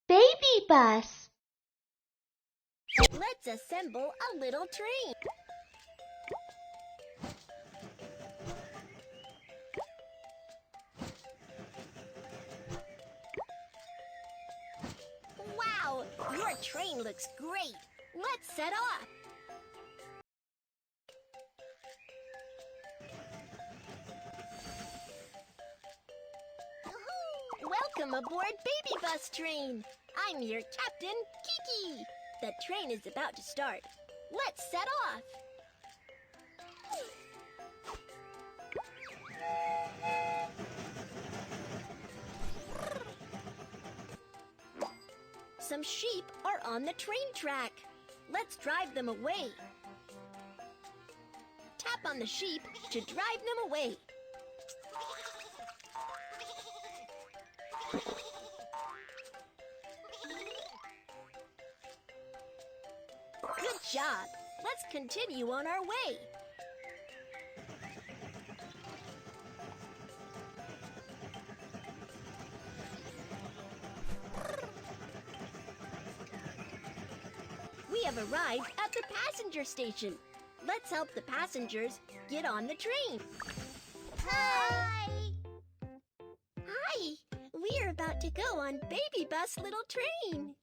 Baby bus. Let's assemble a little train. Wow, your train looks great. Let's set off. Welcome aboard Baby Bus Train. I'm your captain, Kiki. The train is about to start. Let's set off. Some sheep are on the train track. Let's drive them away. Tap on the sheep to drive them away. Good job. Let's continue on our way. We have arrived at the passenger station. Let's help the passengers get on the train. Hi! Hi! We are about to go on Baby Bus Little Train.